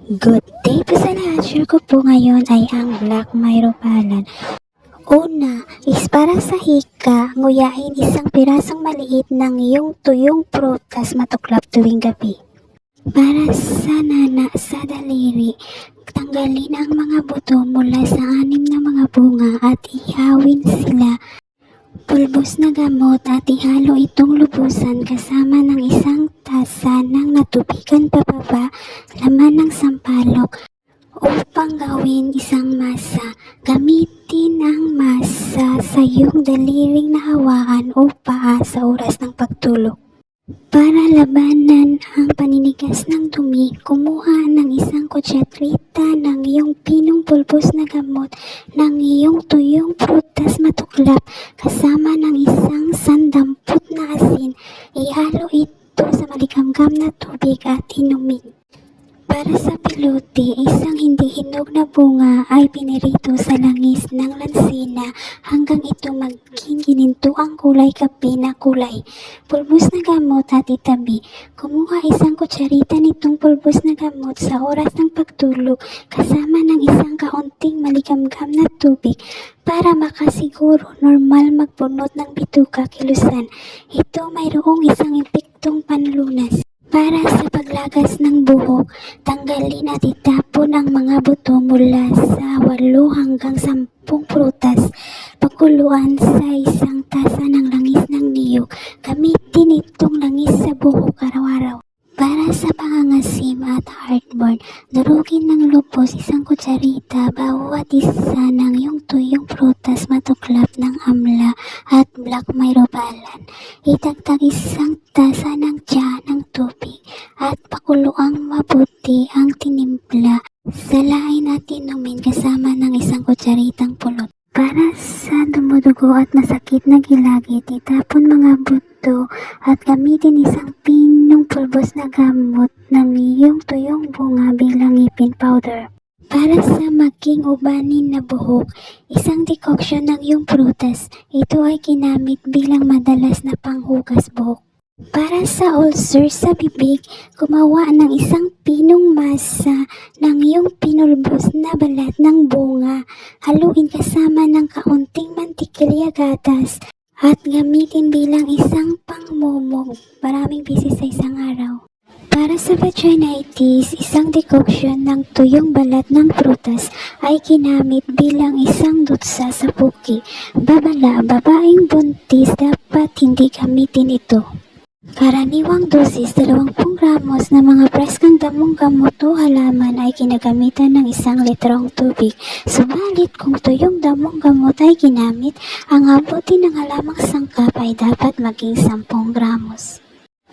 Good day po sa lahat. Share ko po ngayon ay ang Black Myrobalan. Una is para sa hika, nguyain isang pirasong maliit ng iyong tuyong prutas matuklap tuwing gabi. Para sa nana sa daliri, tanggalin ang mga buto mula sa 6 na mga bunga at ihawin sila. Pulbos na gamot at ihalo itong lubusan kasama ng isang tasa ng natubigan pababa, laman ng sampalok. Upang gawin isang masa, gamitin ang masa sa iyong daliring na hawakan o paa sa oras ng pagtulog. Para labanan ang paninigas ng dumi, kumuha ng isang kutsatrita ng iyong pinong pulbos na gamot ng iyong tuyong prutas matuklap kasama ng isang sandamput na asin. Ihalo ito sa maligamgam na tubig at inumin. Para sa piluti, isang hindi hinog na bunga ay pinirito sa langis ng lansina hanggang ito maging gininto ang kulay kape na kulay. Pulbos na gamot at itabi. Kumuha isang kutsarita nitong pulbos na gamot sa oras ng pagtulog kasama ng isang kaunting maligamgam na tubig para makasiguro normal magbunot ng bituka kilusan. Ito mayroong isang epektong panlunas. Para sa paglagas ng buhok, tanggalin at itapon ang mga buto mula sa 8 hanggang 10 prutas. Pakuluan sa isang tasa ng langis ng niyog. Gamitin itong langis sa buhok araw-araw. Para sa pangangasim at heartburn, durugin ng lubos isang kutsarita bawat isa ng iyong tuyong prutas matuklap ng amla at Black Myrobalan. Idagdag isang tasa ng tiyan ng tubig at pakuluang mabuti ang tinimpla. Salain at inumin kasama ng isang kutsaritang pulot. Para sa dumudugo at masakit na gilagid, itapon mga buto at gamitin isang pinong pulbos na gamot ng iyong tuyong bunga bilang ngipin powder. Para sa maging ubanin na buhok, isang decoction ng iyong prutas. Ito ay ginamit bilang madalas na panghugas buhok. Para sa ulcer sa bibig, gumawa ng isang pinong masa ng iyong pinulbos na balat ng bunga. Haluin kasama ng kaunting mantikilya gatas at gamitin bilang isang pangmumog maraming beses sa isang araw. Para sa vaginitis, isang decoction ng tuyong balat ng prutas ay ginamit bilang isang dutsa sa puki. Babala, babaeng buntis dapat hindi gamitin ito. Karaniwang dosis 20 gramos na mga preskang damong gamot o halaman ay ginagamitan ng 1 litrong tubig. Subalit kung tuyong damong gamot ay ginamit, ang abutin ng halamang sangkap ay dapat maging 10 gramos.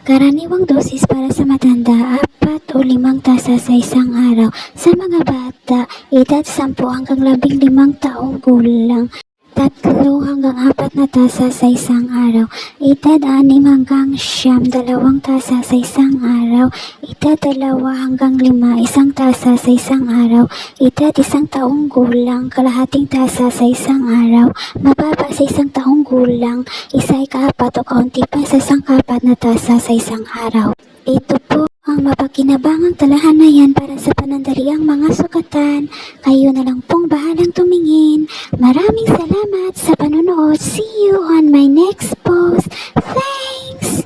Karaniwang dosis para sa matanda, 4 o 5 tasa sa isang araw. Sa mga bata, edad 10 hanggang 15 taong gulang, 3 hanggang 4 na tasa sa isang araw. Edad 6 hanggang 9, 2 tasa sa isang araw. Edad 2 hanggang 5, 1 tasa sa isang araw. Edad 1 taong gulang, kalahating tasa sa isang araw. Mababa sa 1 taong gulang, 1/4 o kaunti pa sa 1/4 na tasa sa isang araw. Ito po ang mapakinabangang talahanayan para sa panandaliang mga sukatan. Kayo na lang pong bahalang tumingin. Maraming salamat sa panonood. See you on my next post. Thanks!